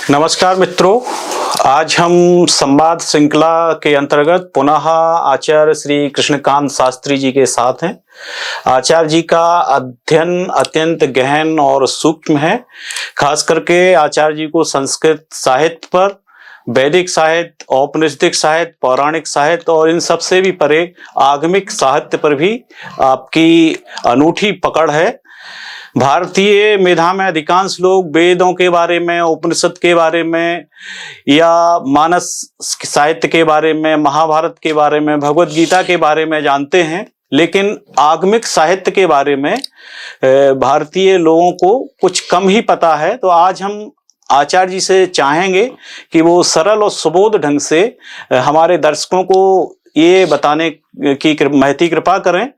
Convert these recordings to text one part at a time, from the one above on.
नमस्कार मित्रों, आज हम संवाद श्रृंखला के अंतर्गत पुनः आचार्य श्री कृष्णकांत शास्त्री जी के साथ हैं। आचार्य जी का अध्ययन अत्यंत गहन और सूक्ष्म है। खास करके आचार्य जी को संस्कृत साहित्य पर, वैदिक साहित्य, औपनिषदिक साहित्य, पौराणिक साहित्य और इन सबसे भी परे आगमिक साहित्य पर भी आपकी अनूठी पकड़ है। भारतीय मेधा में अधिकांश लोग वेदों के बारे में, उपनिषद के बारे में या मानस साहित्य के बारे में, महाभारत के बारे में, भगवत गीता के बारे में जानते हैं, लेकिन आगमिक साहित्य के बारे में भारतीय लोगों को कुछ कम ही पता है। तो आज हम आचार्य जी से चाहेंगे कि वो सरल और सुबोध ढंग से हमारे दर्शकों को ये बताने की महती कृपा करें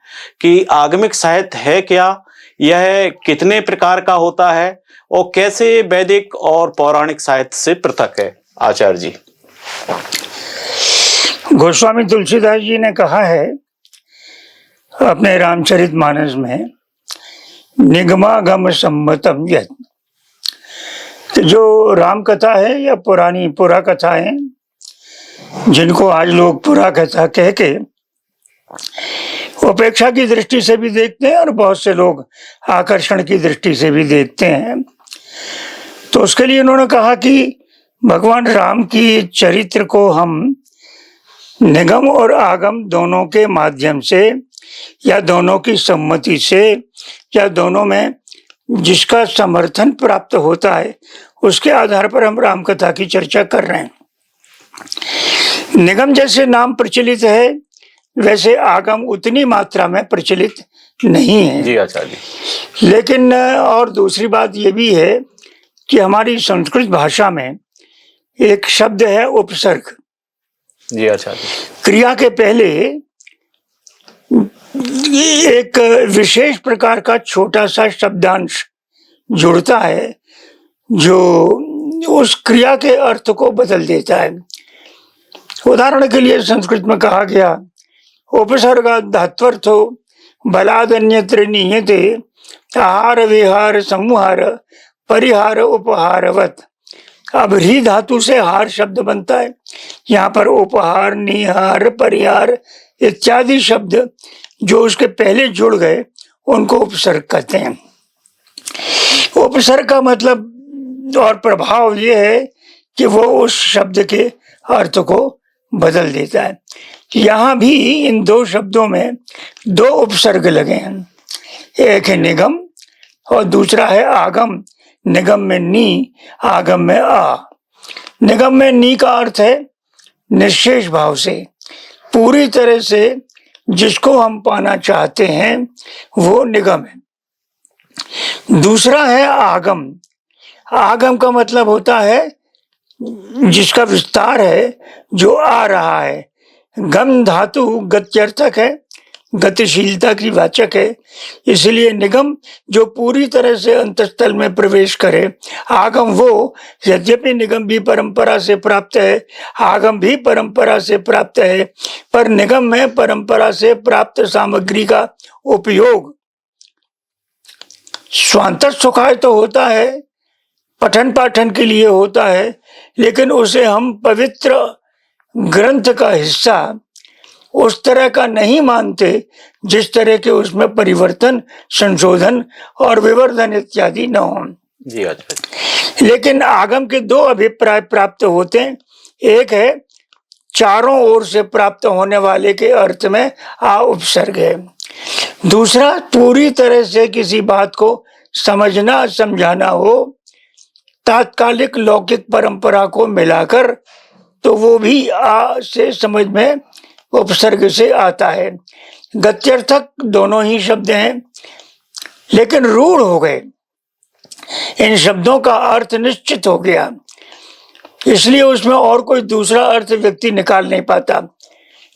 कि आगमिक साहित्य है क्या, यह कितने प्रकार का होता है और कैसे वैदिक और पौराणिक साहित्य से पृथक है। आचार्य जी। गोस्वामी तुलसीदास जी ने कहा है अपने रामचरितमानस में, निगमागम सम्मतम यत्। तो जो राम कथा है या पुरा कथा है, जिनको आज लोग पुरा कथा कह के उपेक्षा की दृष्टि से भी देखते हैं और बहुत से लोग आकर्षण की दृष्टि से भी देखते हैं, तो उसके लिए उन्होंने कहा कि भगवान राम की चरित्र को हम निगम और आगम दोनों के माध्यम से या दोनों की सम्मति से या दोनों में जिसका समर्थन प्राप्त होता है उसके आधार पर हम राम कथा की चर्चा कर रहे हैं। निगम जैसे नाम प्रचलित है, वैसे आगम उतनी मात्रा में प्रचलित नहीं है। जी आचार्य जी। लेकिन और दूसरी बात ये भी है कि हमारी संस्कृत भाषा में एक शब्द है उपसर्ग। जी आचार्य। क्रिया के पहले एक विशेष प्रकार का छोटा सा शब्दांश जुड़ता है जो उस क्रिया के अर्थ को बदल देता है। उदाहरण के लिए संस्कृत में कहा गया, उपसर्गात् धात्वर्थो बलादन्यत्र नियते आहार विहार संहार परिहार उपहारवत। अब ह्री धातु से हार शब्द बनता है। यहाँ पर उपहार, निहार, परिहार इत्यादि शब्द जो उसके पहले जुड़ गए उनको उपसर्ग कहते हैं। उपसर्ग का मतलब और प्रभाव ये है कि वो उस शब्द के अर्थ को बदल देता है। यहाँ भी इन दो शब्दों में दो उपसर्ग लगे हैं, एक है निगम और दूसरा है आगम। निगम में नी, आगम में आ। निगम में नी का अर्थ है निश्शेष भाव से, पूरी तरह से जिसको हम पाना चाहते हैं वो निगम है। दूसरा है आगम। आगम का मतलब होता है जिसका विस्तार है, जो आ रहा है। गम धातु गत्यर्थक है, गतिशीलता की वाचक है, इसलिए निगम जो पूरी तरह से अंतस्थल में प्रवेश करे। आगम वो, यद्यपि निगम भी परंपरा से प्राप्त है, आगम भी परंपरा से प्राप्त है, पर निगम में परंपरा से प्राप्त सामग्री का उपयोग स्वांतः सुखाय तो होता है, पठन पाठन के लिए होता है, लेकिन उसे हम पवित्र ग्रंथ का हिस्सा उस तरह का नहीं मानते जिस तरह के उसमें परिवर्तन, संशोधन और विवर्धन इत्यादि न हो। जी अच्छा। लेकिन आगम के दो अभिप्राय प्राप्त होते हैं। एक है चारों ओर से प्राप्त होने वाले के अर्थ में आ उपसर्ग है। दूसरा पूरी तरह से किसी बात को समझना समझाना हो, तात्कालिक लौकिक परंपरा को मिलाकर, तो वो भी आ से समझ में उपसर्ग से आता है। गत्यर्थक दोनों ही शब्द हैं, लेकिन रूढ़ हो गए। इन शब्दों का अर्थ निश्चित हो गया, इसलिए उसमें और कोई दूसरा अर्थ व्यक्ति निकाल नहीं पाता।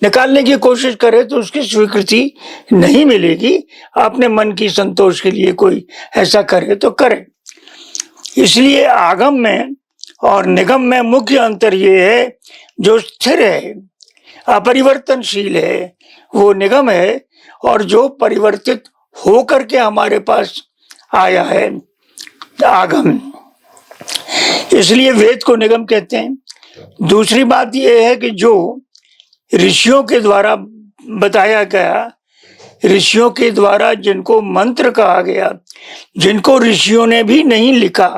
निकालने की कोशिश करे तो उसकी स्वीकृति नहीं मिलेगी। अपने मन की संतोष के लिए कोई ऐसा करे तो करे। इसलिए आगम में और निगम में मुख्य अंतर ये है, जो स्थिर है, अपरिवर्तनशील है, वो निगम है, और जो परिवर्तित होकर के हमारे पास आया है आगम। इसलिए वेद को निगम कहते हैं। दूसरी बात यह है कि जो ऋषियों के द्वारा बताया गया, ऋषियों के द्वारा जिनको मंत्र कहा गया, जिनको ऋषियों ने भी नहीं लिखा,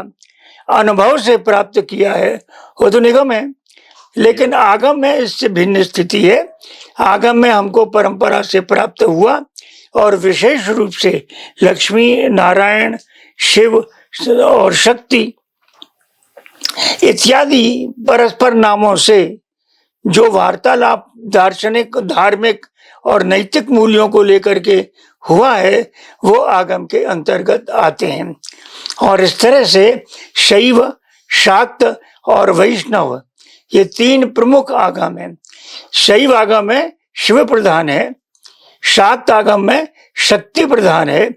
अनुभव से प्राप्त किया है, वो तो निगम है। लेकिन आगम में इससे भिन्न स्थिति है। आगम में हमको परंपरा से प्राप्त हुआ और विशेष रूप से लक्ष्मी, नारायण, शिव और शक्ति इत्यादि परस्पर नामों से जो वार्तालाप दार्शनिक, धार्मिक और नैतिक मूल्यों को लेकर के हुआ है, वो आगम के अंतर्गत आते हैं। और इस तरह से शैव, शाक्त और वैष्णव ये तीन प्रमुख आगम हैं। शैव आगम में शिव प्रधान है, शाक्त आगम में शक्ति प्रधान है,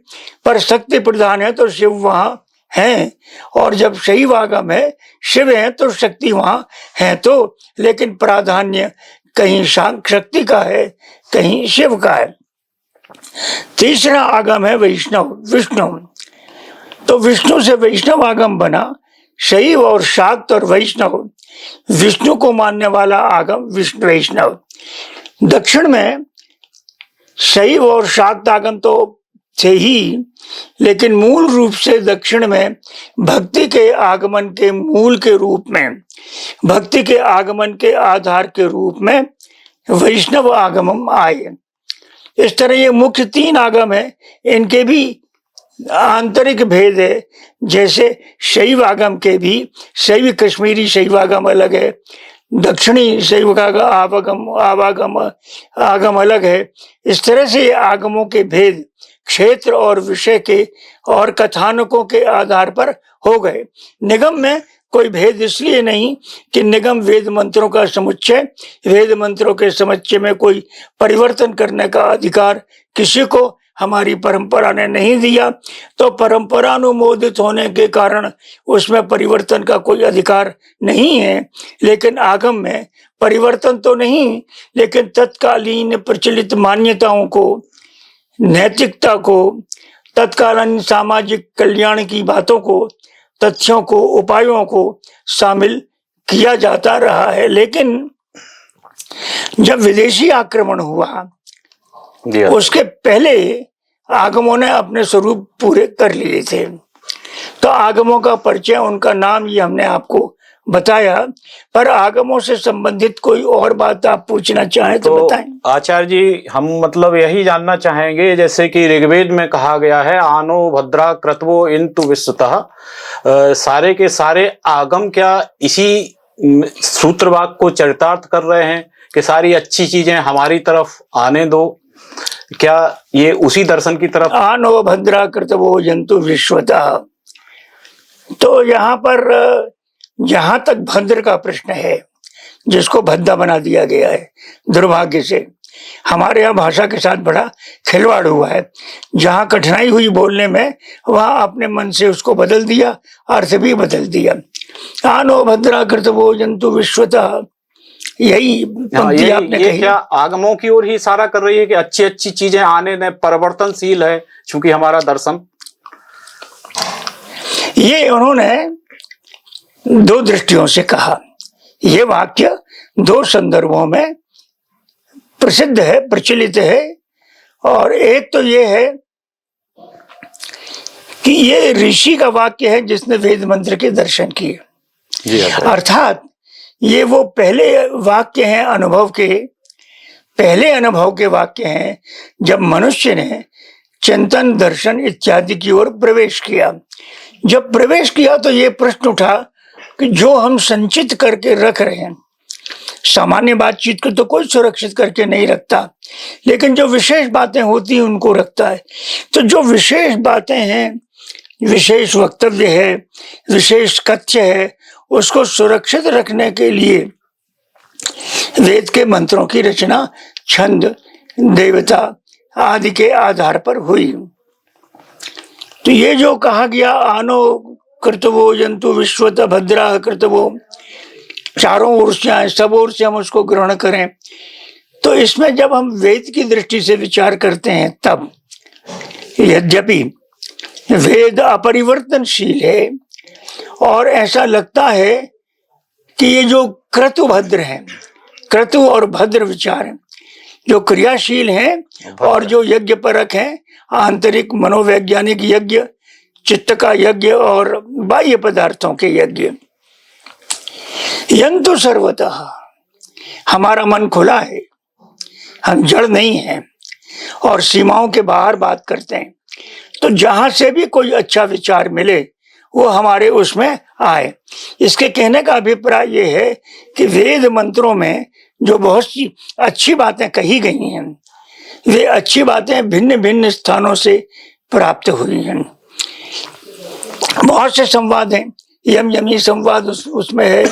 पर शक्ति प्रधान है तो शिव वहां हैं, और जब शैव आगम है शिव है तो शक्ति वहां है, तो लेकिन प्राधान्य कहीं शक्ति का है, कहीं शिव का है। तीसरा आगम है वैष्णव, विष्णु। तो विष्णु से वैष्णव आगम बना। शैव और शाक्त और वैष्णव, विष्णु को मानने वाला आगम विष्णु वैष्णव। दक्षिण में शैव और शाक्त आगम तो थे ही, लेकिन मूल रूप से दक्षिण में भक्ति के आगमन के मूल के रूप में, भक्ति के आगमन के आधार के रूप में वैष्णव आगम आए। इस तरह ये मुख्य तीन आगम है, इनके भी आंतरिक भेद है। जैसे शैव आगम के भी शैव कश्मीरी शैव आगम अलग है, दक्षिणी शैव का आगम अलग है। इस तरह से आगमों के भेद क्षेत्र और विषय के और कथानकों के आधार पर हो गए। निगम में कोई भेद इसलिए नहीं कि निगम वेद मंत्रों का समुच्चय, वेद मंत्रों के समुच्चय में कोई परिवर्तन करने का अधिकार किसी को हमारी परंपरा ने नहीं दिया, तो परंपरानुमोदित होने के कारण उसमें परिवर्तन का कोई अधिकार नहीं है। लेकिन आगम में परिवर्तन तो नहीं, लेकिन तत्कालीन प्रचलित मान्यताओं को, नैतिकता को, तत्कालीन सामाजिक कल्याण की बातों को, तथ्यों को, उपायों को शामिल किया जाता रहा है। लेकिन जब विदेशी आक्रमण हुआ उसके पहले आगमों ने अपने स्वरूप पूरे कर लिए थे। तो आगमों का परिचय, उनका नाम ये हमने आपको बताया। पर आगमों से संबंधित कोई और बात आप पूछना चाहें तो बताएं। आचार्य जी, हम मतलब यही जानना चाहेंगे, जैसे कि ऋग्वेद में कहा गया है आनो भद्रा क्रतवो इंतु विश्वतः, सारे के सारे आगम क्या इसी सूत्रवाक्य को चरितार्थ कर रहे हैं कि सारी अच्छी चीजें हमारी तरफ आने दो? क्या ये उसी दर्शन की तरफ? आनो भद्रा क्रतवो जंतु विश्वतः। तो यहाँ पर जहां तक भद्र का प्रश्न है, जिसको भद्दा बना दिया गया है दुर्भाग्य से, हमारे यहाँ भाषा के साथ बड़ा खिलवाड़ हुआ है। जहां कठिनाई हुई बोलने में, वहां अपने मन से उसको बदल दिया, अर्थ भी बदल दिया। आनो भद्रा क्रतवो जंतु विश्वतः, यही पंक्ति आपने कही। क्या आगमों की ओर ही इशारा कर रही है कि अच्छी अच्छी चीजें आने दें, परिवर्तनशील है चूंकि हमारा दर्शन? ये उन्होंने दो दृष्टियों से कहा। ये वाक्य दो संदर्भों में प्रसिद्ध है, प्रचलित है। और एक तो ये है कि ये ऋषि का वाक्य है जिसने वेद मंत्र के दर्शन किए। अर्थात ये वो पहले वाक्य हैं, अनुभव के पहले अनुभव के वाक्य हैं, जब मनुष्य ने चिंतन, दर्शन इत्यादि की ओर प्रवेश किया। जब प्रवेश किया तो ये प्रश्न उठा कि जो हम संचित करके रख रहे हैं, सामान्य बातचीत को तो कोई सुरक्षित करके नहीं रखता, लेकिन जो विशेष बातें होती हैं उनको रखता है। तो जो विशेष बातें हैं, विशेष वक्तव्य है, विशेष कथ्य है, उसको सुरक्षित रखने के लिए वेद के मंत्रों की रचना छंद, देवता आदि के आधार पर हुई। तो ये जो कहा गया आनो कर्तवो जंतु विश्वतः भद्रा कर्तवो, चारों ओर से आए, सब ओर से हम उसको ग्रहण करें, तो इसमें जब हम वेद की दृष्टि से विचार करते हैं, तब यद्यपि वेद अपरिवर्तनशील है और ऐसा लगता है कि ये जो क्रतुभद्र है, क्रतु और भद्र विचार हैं, जो क्रियाशील हैं और जो यज्ञ परक हैं, आंतरिक मनोवैज्ञानिक यज्ञ, चित्त का यज्ञ और बाह्य पदार्थों के यज्ञ। यंतु सर्वतः, हमारा मन खुला है, हम जड़ नहीं हैं और सीमाओं के बाहर बात करते हैं। तो जहां से भी कोई अच्छा विचार मिले वो हमारे उसमें आए। इसके कहने का अभिप्राय ये है कि वेद मंत्रों में जो बहुत सी अच्छी बातें कही गई हैं, वे अच्छी बातें भिन्न भिन्न स्थानों से प्राप्त हुई हैं। बहुत से संवाद हैं, यम यमी संवाद उसमें है,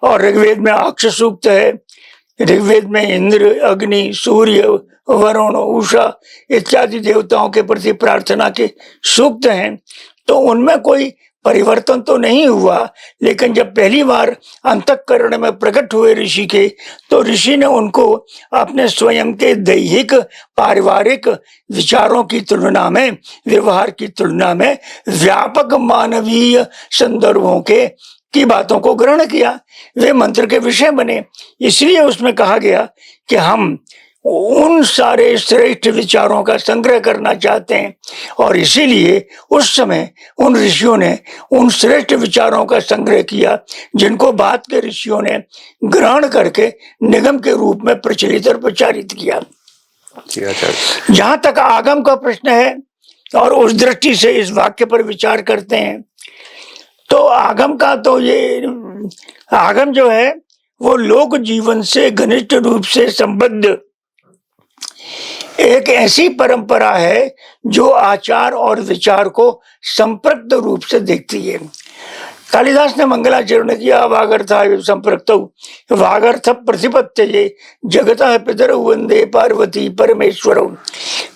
और ऋग्वेद में अक्ष सूक्त है, ऋग्वेद में इंद्र, अग्नि, सूर्य, वरुण, उषा इत्यादि देवताओं के प्रति प्रार्थना के सूक्त हैं। तो उनमें कोई परिवर्तन तो नहीं हुआ, लेकिन जब पहली बार अंतःकरण में प्रकट हुए ऋषि के, तो ऋषि ने उनको अपने स्वयं के दैहिक पारिवारिक विचारों की तुलना में, व्यवहार की तुलना में व्यापक मानवीय संदर्भों के की बातों को ग्रहण किया, वे मंत्र के विषय बने। इसलिए उसमें कहा गया कि हम उन सारे श्रेष्ठ विचारों का संग्रह करना चाहते हैं, और इसीलिए उस समय उन ऋषियों ने उन श्रेष्ठ विचारों का संग्रह किया जिनको बाद के ऋषियों ने ग्रहण करके निगम के रूप में प्रचलित और प्रचारित किया। जहां तक आगम का प्रश्न है और उस दृष्टि से इस वाक्य पर विचार करते हैं, तो आगम का तो ये आगम जो है वो लोक जीवन से घनिष्ठ रूप से संबद्ध एक ऐसी परंपरा है जो आचार और विचार को संप्रक्त रूप से देखती है। कालिदास ने मंगलाचरण किया, वागर्था संप्रक्त वागर्थ प्रतिपत्तये जगतः पितरौ वंदे पार्वती परमेश्वरौ।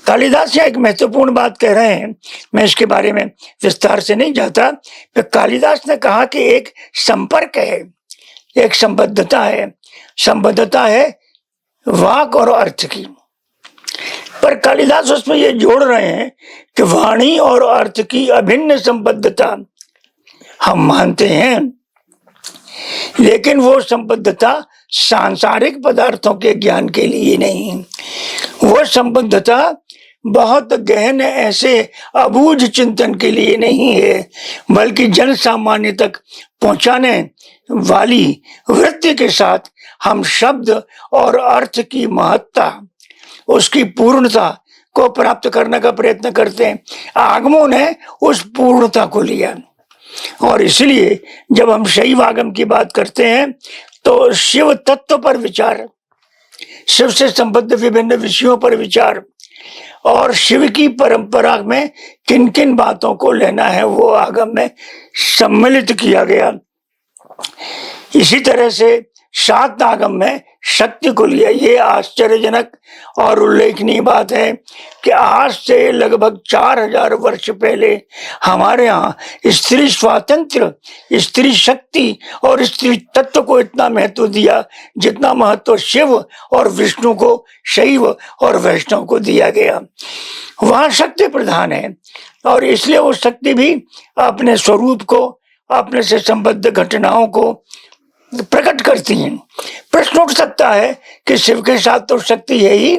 कालिदास यहाँ एक महत्वपूर्ण बात कह रहे हैं, मैं इसके बारे में विस्तार से नहीं जाता। तो कालिदास ने कहा कि एक संपर्क है, एक संबद्धता है, संबद्धता है वाक और अर्थ की। पर कालिदास उसमें ये जोड़ रहे हैं कि वाणी और अर्थ की अभिन्न संबद्धता हम मानते हैं, लेकिन वो संबद्धता सांसारिक पदार्थों के ज्ञान के लिए नहीं, वो संबद्धता बहुत गहन ऐसे अबूझ चिंतन के लिए नहीं है, बल्कि जन सामान्य तक पहुंचाने वाली वृत्ति के साथ हम शब्द और अर्थ की महत्ता, उसकी पूर्णता को प्राप्त करने का प्रयत्न करते हैं। आगमों ने उस पूर्णता को लिया, और इसलिए जब हम शैव आगम की बात करते हैं तो शिव तत्व पर विचार, शिव से संबद्ध विभिन्न विषयों पर विचार, और शिव की परंपरा में किन किन बातों को लेना है वो आगम में सम्मिलित किया गया। इसी तरह से सात आगम में शक्ति को लिया। ये आश्चर्यजनक और उल्लेखनीय बात है कि आज से लगभग 4000 वर्ष पहले हमारे यहाँ स्त्री स्वातंत्र, स्त्री शक्ति और स्त्री तत्व को इतना महत्व दिया जितना महत्व शिव और विष्णु को, शैव और वैष्णव को दिया गया। वहाँ शक्ति प्रधान है, और इसलिए वो शक्ति भी अपने स्वरूप को, अपने से संबद्ध घटनाओं को प्रकट करती हैं। प्रश्न उठ सकता है कि शिव के साथ तो शक्ति है ही,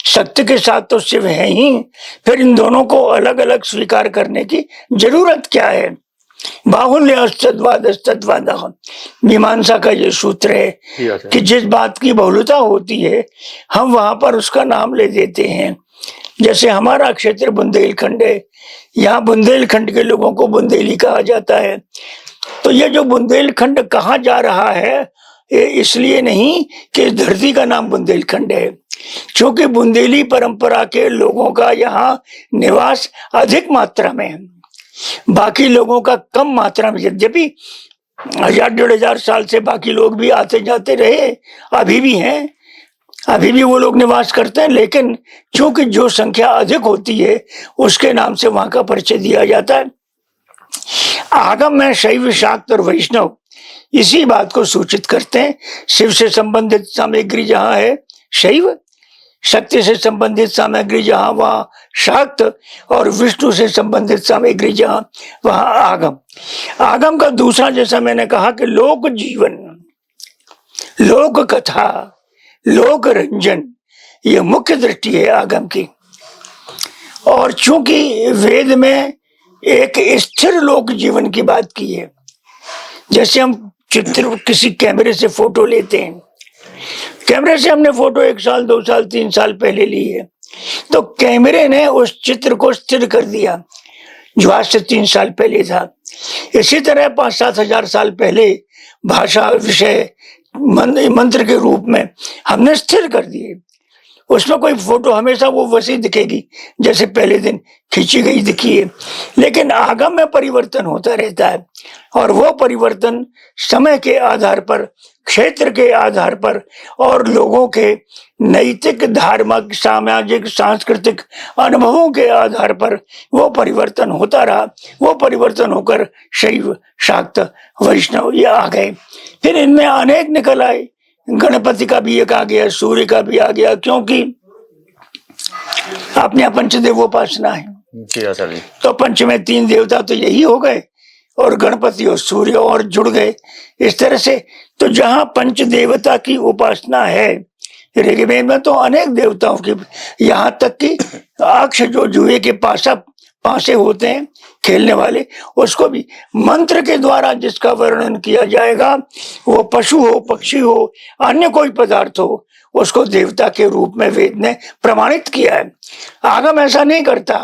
शक्ति के साथ तो शिव है ही, फिर इन दोनों को अलग अलग स्वीकार करने की जरूरत क्या है? बाहुल्य तद्वाद मीमांसा का ये सूत्र है कि जिस बात की बहुलता होती है हम वहां पर उसका नाम ले देते हैं। जैसे हमारा क्षेत्र बुंदेलखंड है, यहाँ बुंदेलखंड के लोगों को बुंदेली कहा जाता है। तो ये जो बुंदेलखंड कहाँ जा रहा है, ये इसलिए नहीं कि इस धरती का नाम बुंदेलखंड है, क्योंकि बुंदेली परंपरा के लोगों का यहाँ निवास अधिक मात्रा में है, बाकी लोगों का कम मात्रा में। यद्यपि 1000-1500 साल से बाकी लोग भी आते जाते रहे, अभी भी हैं, अभी भी वो लोग निवास करते हैं, लेकिन क्योंकि जो संख्या अधिक होती है उसके नाम से वहां का परिचय दिया जाता है। आगम में शैव, शाक्त और वैष्णव इसी बात को सूचित करते हैं। शिव से संबंधित सामग्री जहाँ है शैव, शक्ति से संबंधित सामग्री जहाँ वहाँ शाक्त, और विष्णु से संबंधित सामग्री जहाँ वहाँ आगम। आगम का दूसरा, जैसा मैंने कहा कि लोक जीवन, लोक कथा, लोक रंजन, ये मुख्य दृष्टि है आगम की। और चूंकि वेद में एक स्थिर लोक जीवन की बात की है, जैसे हम चित्र किसी कैमरे से फोटो लेते हैं, कैमरे से हमने फोटो 1 साल 2 साल 3 साल पहले ली है, तो कैमरे ने उस चित्र को स्थिर कर दिया जो आज से 3 साल पहले था। इसी तरह 5-7 हजार साल पहले भाषा, विषय, मंत्र के रूप में हमने स्थिर कर दिए। उसमें कोई फोटो हमेशा वो वैसी दिखेगी जैसे पहले दिन खींची गई दिखी है, लेकिन आगम में परिवर्तन होता रहता है, और वो परिवर्तन समय के आधार पर, क्षेत्र के आधार पर, और लोगों के नैतिक, धार्मिक, सामाजिक, सांस्कृतिक अनुभवों के आधार पर वो परिवर्तन होता रहा। वो परिवर्तन होकर शैव, शाक्त, वैष्णव ये आ गए। फिर इनमें अनेक निकल आए, गणपति का भी एक आ गया, सूर्य का भी आ गया, क्योंकि अपने पंचदेवोपासना है। जी आचार्य जी। तो पंच में 3 देवता तो यही हो गए, और गणपति और सूर्य और जुड़ गए इस तरह से। तो जहाँ पंच देवता की उपासना है, ऋग्वेद में तो अनेक देवताओं की, यहाँ तक कि अक्ष जो जुए के पासे होते हैं खेलने वाले, उसको भी मंत्र के द्वारा जिसका वर्णन किया जाएगा, वो पशु हो, पक्षी हो, अन्य कोई पदार्थ हो, उसको देवता के रूप में वेद ने प्रमाणित किया है। आगम ऐसा नहीं करता।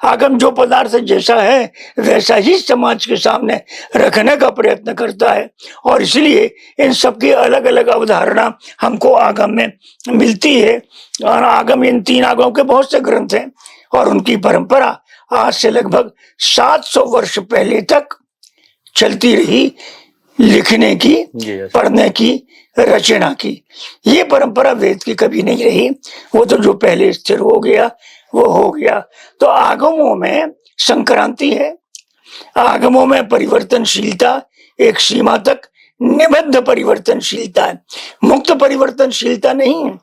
आगम जो पदार्थ जैसा है वैसा ही समाज के सामने रखने का प्रयत्न करता है, और इसलिए इन सबकी अलग अलग अवधारणा हमको आगम में मिलती है। और आगम, इन 3 आगमों के बहुत से ग्रंथ हैं, और उनकी परंपरा आज से लगभग 700 वर्ष पहले तक चलती रही, लिखने की, पढ़ने की, रचना की। ये परंपरा वेद की कभी नहीं रही। वो तो जो पहले स्थिर हो गया वो हो गया। तो आगमों में संक्रांति है, आगमों में परिवर्तनशीलता एक सीमा तक, निबद्ध परिवर्तनशीलता है, मुक्त परिवर्तनशीलता नहीं है,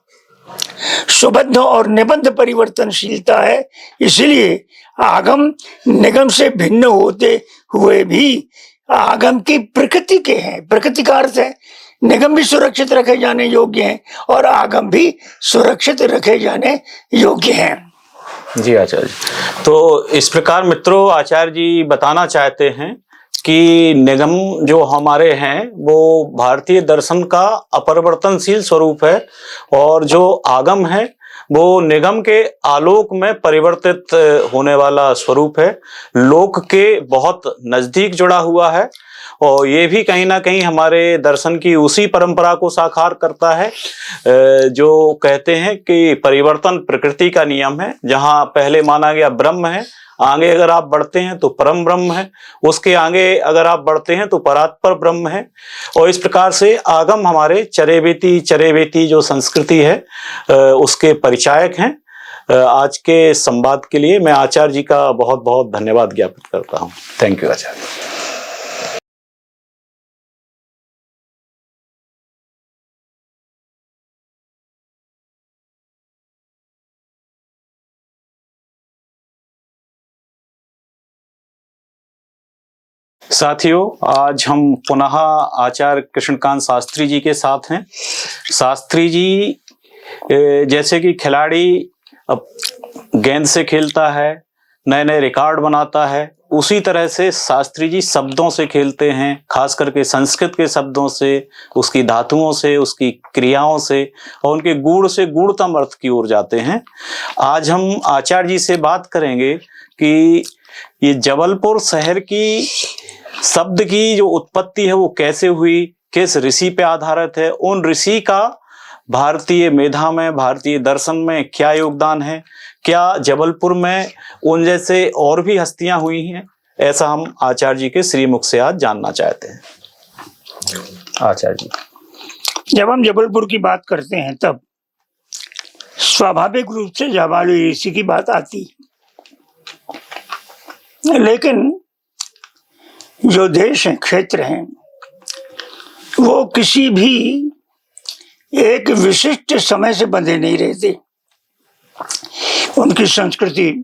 सुबद्ध और निबद्ध परिवर्तनशीलता है। इसलिए आगम निगम से भिन्न होते हुए भी आगम की प्रकृति के हैं। प्रकृति का अर्थ है निगम भी सुरक्षित रखे जाने योग्य हैं, और आगम भी सुरक्षित रखे जाने योग्य हैं। जी आचार्य। तो इस प्रकार मित्रों, आचार्य जी बताना चाहते हैं कि निगम जो हमारे हैं वो भारतीय दर्शन का अपरिवर्तनशील स्वरूप है, और जो आगम है वो निगम के आलोक में परिवर्तित होने वाला स्वरूप है, लोक के बहुत नजदीक जुड़ा हुआ है, और ये भी कहीं ना कहीं हमारे दर्शन की उसी परंपरा को साकार करता है जो कहते हैं कि परिवर्तन प्रकृति का नियम है। जहाँ पहले माना गया ब्रह्म है, आगे अगर आप बढ़ते हैं तो परम ब्रह्म है, उसके आगे अगर आप बढ़ते हैं तो परात्पर ब्रह्म है। और इस प्रकार से आगम हमारे चरेवेती जो संस्कृति है उसके परिचायक हैं। आज के संवाद के लिए मैं आचार्य जी का बहुत बहुत धन्यवाद ज्ञापित करता हूँ। थैंक यू आचार्य। साथियों, आज हम पुनः आचार्य कृष्णकांत शास्त्री जी के साथ हैं। शास्त्री जी जैसे कि खिलाड़ी गेंद से खेलता है, नए नए रिकॉर्ड बनाता है, उसी तरह से शास्त्री जी शब्दों से खेलते हैं, खास करके संस्कृत के शब्दों से, उसकी धातुओं से, उसकी क्रियाओं से, और उनके गूढ़ से गूढ़तम अर्थ की ओर जाते हैं। आज हम आचार्य जी से बात करेंगे कि ये जबलपुर शहर की शब्द की जो उत्पत्ति है वो कैसे हुई, किस ऋषि पे आधारित है, उन ऋषि का भारतीय मेधा में, भारतीय दर्शन में क्या योगदान है, क्या जबलपुर में उन जैसे और भी हस्तियां हुई हैं, ऐसा हम आचार्य जी के श्रीमुख से आज जानना चाहते हैं। आचार्य जी, जब हम जबलपुर की बात करते हैं तब स्वाभाविक रूप से जाबाली ऋषि की बात आती है, लेकिन जो देश हैं, क्षेत्र हैं, वो किसी भी एक विशिष्ट समय से बंधे नहीं रहते। उनकी संस्कृति,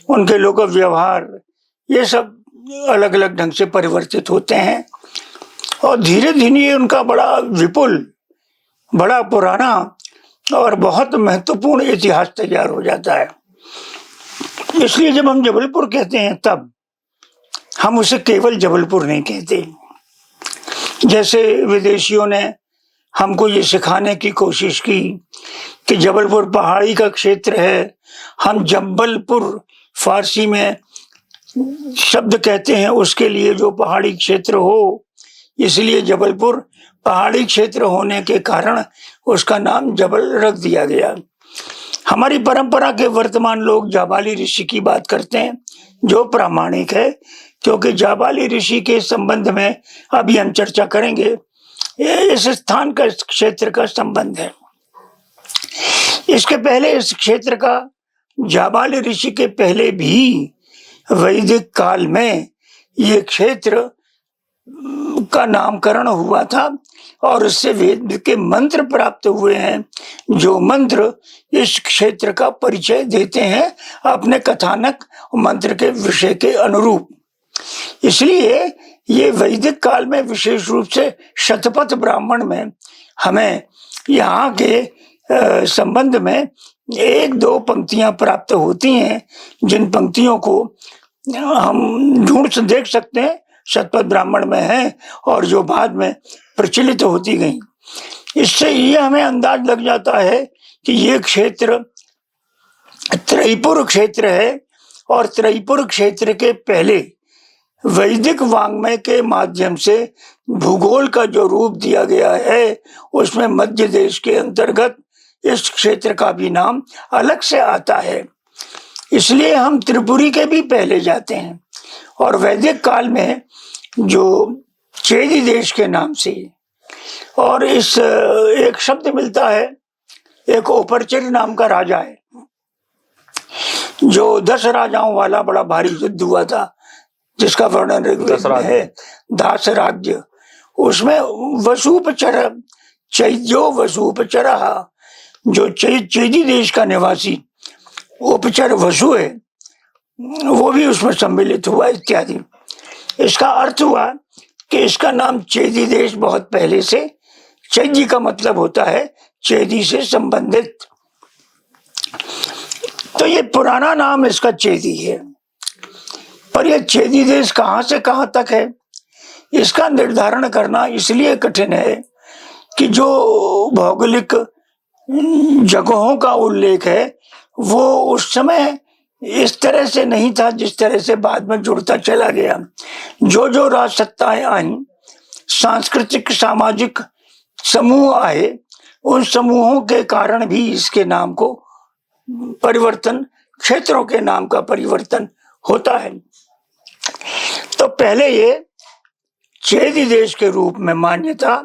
उनके लोक व्यवहार, ये सब अलग अलग ढंग से परिवर्तित होते हैं और धीरे धीरे उनका बड़ा विपुल, बड़ा पुराना और बहुत महत्वपूर्ण इतिहास तैयार हो जाता है। इसलिए जब हम जबलपुर कहते हैं तब हम उसे केवल जबलपुर नहीं कहते। जैसे विदेशियों ने हमको ये सिखाने की कोशिश की कि जबलपुर पहाड़ी का क्षेत्र है, हम जब्बलपुर फारसी में शब्द कहते हैं उसके लिए जो पहाड़ी क्षेत्र हो, इसलिए जबलपुर पहाड़ी क्षेत्र होने के कारण उसका नाम जबल रख दिया गया। हमारी परंपरा के वर्तमान लोग जाबाली ऋषि की बात करते हैं, जो प्रामाणिक है, क्योंकि जाबाली ऋषि के संबंध में अभी हम चर्चा करेंगे। इस स्थान का, इस क्षेत्र का संबंध है। इसके पहले इस क्षेत्र का, जाबाली ऋषि के पहले भी वैदिक काल में ये क्षेत्र का नामकरण हुआ था और उससे वेद के मंत्र प्राप्त हुए हैं, जो मंत्र इस क्षेत्र का परिचय देते हैं अपने कथानक मंत्र के विषय के अनुरूप। इसलिए ये वैदिक काल में विशेष रूप से शतपथ ब्राह्मण में हमें यहाँ के संबंध में एक दो पंक्तियां प्राप्त होती हैं, जिन पंक्तियों को हम ढूंढ से देख सकते हैं शतपथ ब्राह्मण में है और जो बाद में प्रचलित होती गई। इससे ये हमें अंदाज लग जाता है कि ये क्षेत्र त्रयपुर क्षेत्र है और त्रयपुर क्षेत्र के पहले वैदिक वाङ्मय के माध्यम से भूगोल का जो रूप दिया गया है उसमें मध्य देश के अंतर्गत इस क्षेत्र का भी नाम अलग से आता है। इसलिए हम त्रिपुरी के भी पहले जाते हैं और वैदिक काल में जो चेदी देश के नाम से और इस एक शब्द मिलता है, एक उपरचर नाम का राजा है, जो 10 राजाओं वाला बड़ा भारी युद्ध हुआ था, जिसका वर्णन ऋग्वेद में है, दास राज्य। उसमें वसुपचर, चैद्यो वसुपचर, जो चेदी देश का निवासी उपचर वसु है, वो भी उसमें सम्मिलित हुआ इत्यादि। इसका अर्थ हुआ कि इसका नाम चेदी देश बहुत पहले से, चैदी का मतलब होता है चेदी से संबंधित, तो ये पुराना नाम इसका चेदी है। पर यह चेदी देश कहाँ से कहाँ तक है, इसका निर्धारण करना इसलिए कठिन है कि जो भौगोलिक जगहों का उल्लेख है वो उस समय इस तरह से नहीं था जिस तरह से बाद में जुड़ता चला गया। जो जो राजसत्ताएं आई, सांस्कृतिक सामाजिक समूह आए, उन समूहों के कारण भी इसके नाम को परिवर्तन, क्षेत्रों के नाम का परिवर्तन होता है। तो पहले ये चेदी देश के रूप में मान्य था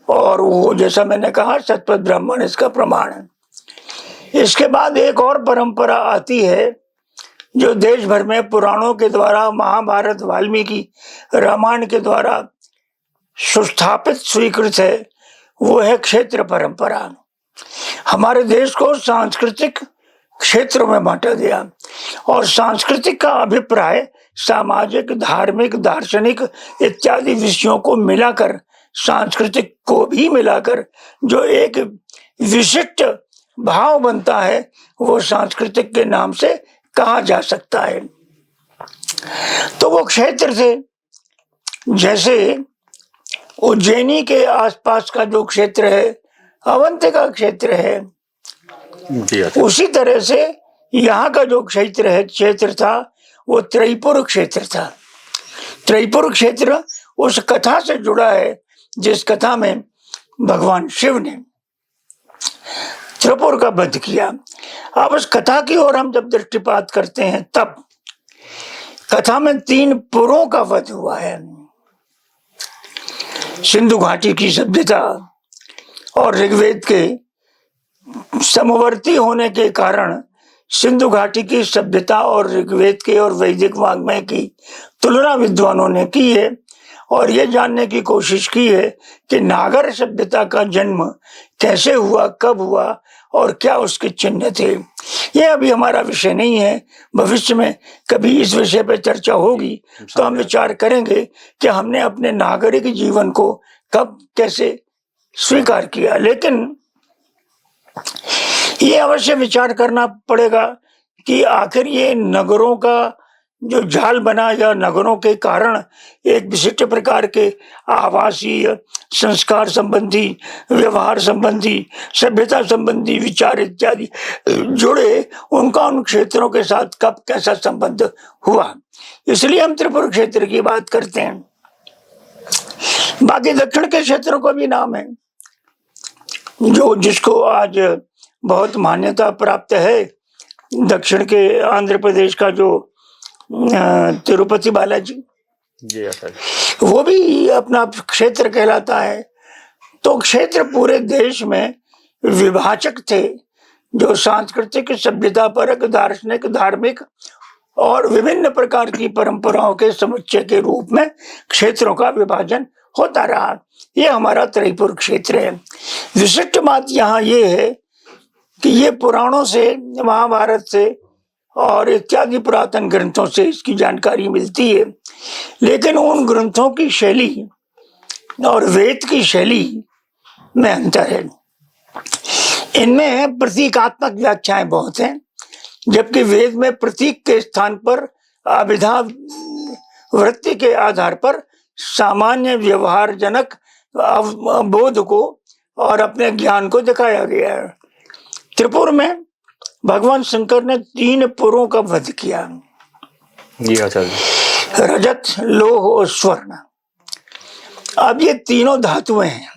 और वो जैसा मैंने कहा शतपथ ब्राह्मण इसका प्रमाण है। इसके बाद एक और परंपरा आती है जो देश भर में पुराणों के द्वारा, महाभारत, वाल्मीकि रामायण के द्वारा सुस्थापित स्वीकृत है, वो है क्षेत्र परंपरा। हमारे देश को सांस्कृतिक क्षेत्रों में बांटा गया और सांस्कृतिक का अभिप्राय सामाजिक, धार्मिक, दार्शनिक इत्यादि विषयों को मिलाकर, सांस्कृतिक को भी मिलाकर जो एक विशिष्ट भाव बनता है वो सांस्कृतिक के नाम से कहा जा सकता है। तो वो क्षेत्र से, जैसे उज्जैनी के आसपास का जो क्षेत्र है अवंतिका क्षेत्र है, उसी तरह से यहाँ का जो क्षेत्र था वो त्रयपुर क्षेत्र था। त्रयपुर क्षेत्र उस कथा से जुड़ा है जिस कथा में भगवान शिव ने त्रिपुर का वध किया। अब उस कथा की ओर हम जब दृष्टिपात करते हैं तब कथा में 3 पुरों का वध हुआ है। सिंधु घाटी की सभ्यता और ऋग्वेद के समवर्ती होने के कारण सिंधु घाटी की सभ्यता और ऋग्वेद के और वैदिक वाङ्मय की तुलना विद्वानों ने की है और ये जानने की कोशिश की है कि नागर सभ्यता का जन्म कैसे हुआ, कब हुआ और क्या उसके चिन्ह थे। ये अभी हमारा विषय नहीं है, भविष्य में कभी इस विषय पर चर्चा होगी तो हम विचार करेंगे कि हमने अपने नागरिक जीवन को कब कैसे स्वीकार किया। लेकिन ये अवश्य विचार करना पड़ेगा कि आखिर ये नगरों का जो जाल बना या नगरों के कारण एक विशिष्ट प्रकार के आवासीय, संस्कार संबंधी, व्यवहार संबंधी, सभ्यता संबंधी विचार इत्यादि जुड़े, उनका उन क्षेत्रों के साथ कब कैसा संबंध हुआ, इसलिए हम त्रिपुर क्षेत्र की बात करते हैं। बाकी दक्षिण के क्षेत्रों को भी नाम है, जो जिसको आज बहुत मान्यता प्राप्त है। दक्षिण के आंध्र प्रदेश का जो तिरुपति बालाजी जी वो भी अपना क्षेत्र कहलाता है। तो क्षेत्र पूरे देश में विभाजक थे, जो सांस्कृतिक, सभ्यतापरक, दार्शनिक, धार्मिक और विभिन्न प्रकार की परंपराओं के समुच्चय के रूप में क्षेत्रों का विभाजन होता रहा। ये हमारा त्रिपुर क्षेत्र है। विशिष्ट बात यहाँ ये है कि ये पुराणों से, महाभारत से और इत्यादि पुरातन ग्रंथों से इसकी जानकारी मिलती है, लेकिन उन ग्रंथों की शैली और वेद की शैली में अंतर है। इनमें प्रतीकात्मक व्याख्याएं बहुत हैं, जबकि वेद में प्रतीक के स्थान पर अभिधा वृत्ति के आधार पर सामान्य व्यवहारजनक बोध को और अपने ज्ञान को दिखाया गया है। त्रिपुर में भगवान शंकर ने 3 पुरों का वध किया। जी आचार्य। रजत, लोह और स्वर्ण। अब ये तीनों धातुएं हैं